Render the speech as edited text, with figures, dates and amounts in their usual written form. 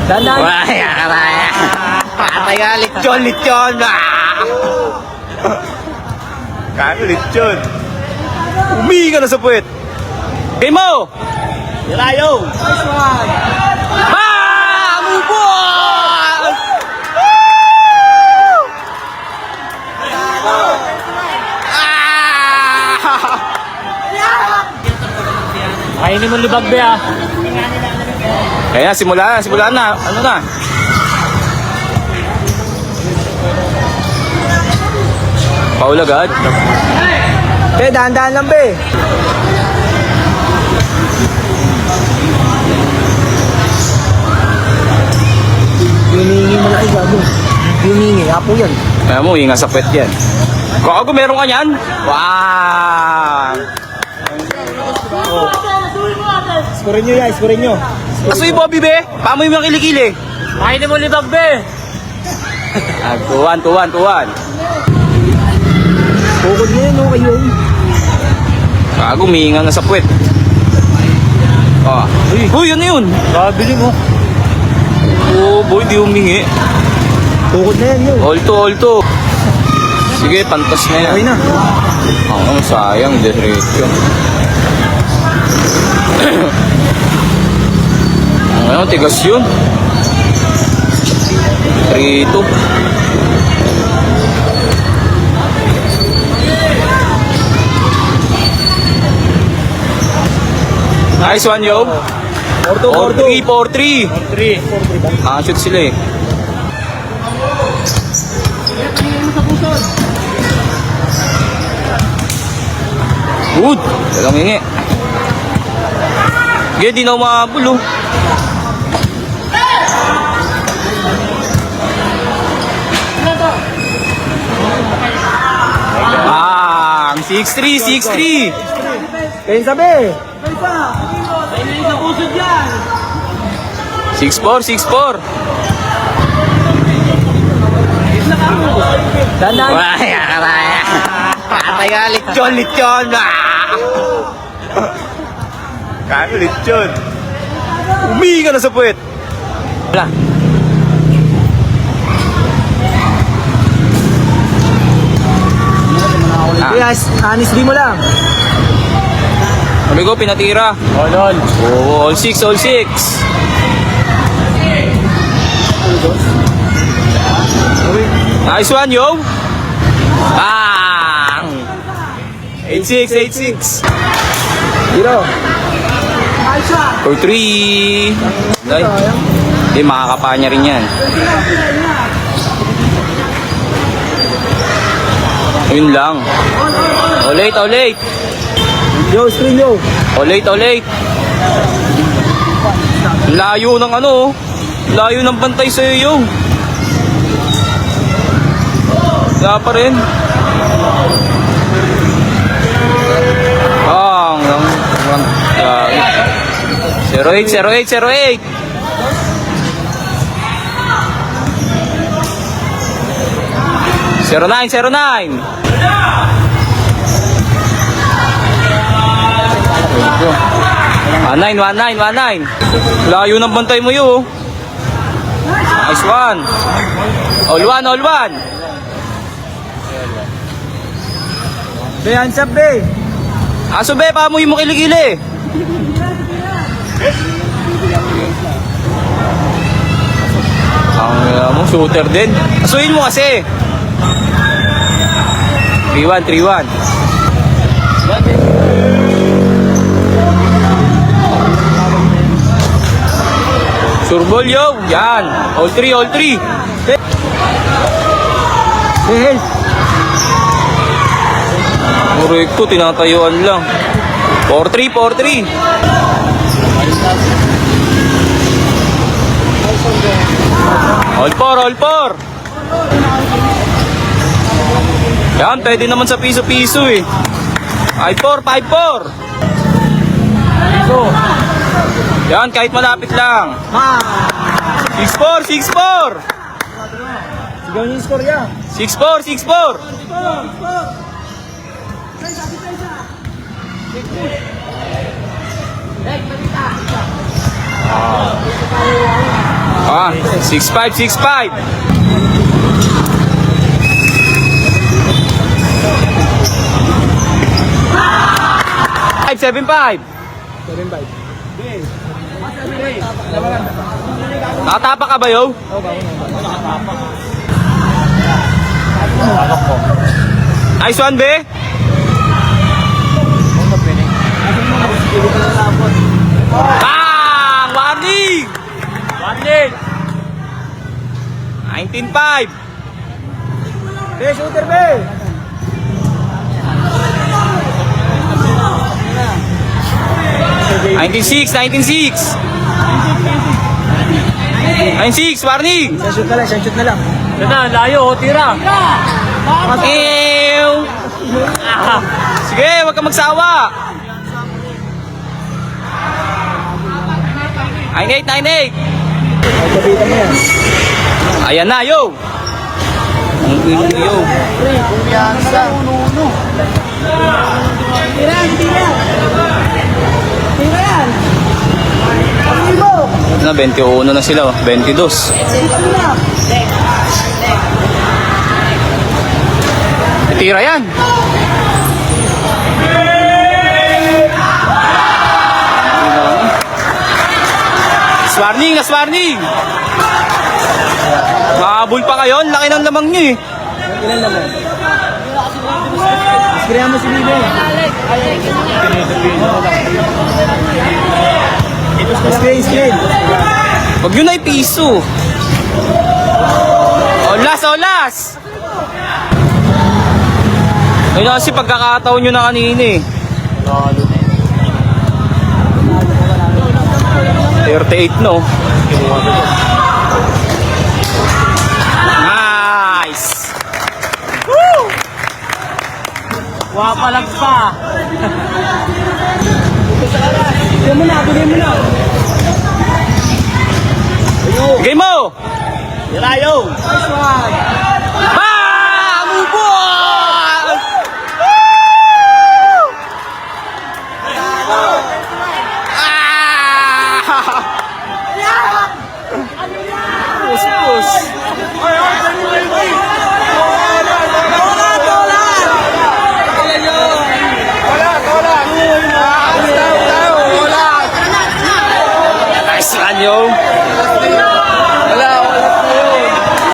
Dandan. Waya ka na yan. Patay ka, lechon, lechon. Kano lechon? Umihi ka na sa puwet. Game mo! Yarayo! Nice one. Mubos! Kainin mo libag be ah. Kaya simula na. Ano na? Paul agad. Be, dahan-dahan lang be. Humingi mo lang gago. Humingi, apo yan. Kaya mo, inga sa puwet yan. Gago, meron ka yan? Wow! Skorin nyo yan, skorin nyo. Asoy Bobby be? Pamoy mo yung kilikili. Kainin mo libag be. Tuwan. Bukod nyo yun, no, kayo. Gago, mihinga na sa puwet. Uy, ano yun? Kabili mo. Oo, boy, di humingi. Bukod na yan yun. Alto. Sige, pantas na yan. Okay na. Ang sayang, diretso. Ano, tigas yun. 3-2. Nice one, yo. 4-3. 3. Shoot sila eh. Good. Dalang hingi. Sige, di na umabol oh. Bang! 6-3. Kain sabi. 6-4. Dahan-dahan. Waya ka na yan. Patay ka, lechon. Kano lechon? Umihi ka na sa puwet. Wala. Yes, anis di mo lang. Sabi ko, pinatira. All. Oh, all six. Nice one, yo. Bang! 8-6. Zero. 4-3. Ay, hindi, makakapa niya rin yan. Yun lang. All late. Yo, screen yo. All late. Layo ng ano, layo ng bantay sa'yo, yo. Wala pa rin. Bang! 08. 09. 19. Layo ng bantay mo yun. Nice one. All one. Be, hands up be. Aso be, pamoy mo kilikili. Ang mo, shooter din. Asuhin mo kasi. 3-1. Surbol yo, yan. All 3. Hey. Correcto, tinatayuan lang. 4-3. All 4. Yan, pwede naman sa piso-piso eh. 5-4. So, Yan, kahit malapit lang. 6-4. sigaw niyo yung score yan. 6-4. pa. 6'5", 6'5". 5'7", 5". 7.5. Nakatapa ka ba, yo? Nice one, be. Bang! Warning! Warning! 19.5. Be, shooter, be! 19.6, 19.6. 9.6, warning! Isang shoot na lang, isang shoot na lang. Yan na, layo, tira. Ew! Ah, sige, huwag kang magsawa. 9.8, 9.8. Ay, kapitan mo yan. Ayan na, yo! Ang ino, yo. Kumpiyansa. Na, 21 na sila, oh. 22. Tira yan. Swarning, na swarning. Mahabol pa kayo, ang laki ng lamang nyo eh. Ilan naman? Iskriya mo si Bibe. Screen. Huwag nyo na ipiso. Olas, olas! Ayun kasi pagkakataon nyo na kanina eh. 38 no. Nice! Woo! Wapalag pa. Bigyan mo na, bigyan mo na. Game mo! Layo. Nice one. Bang!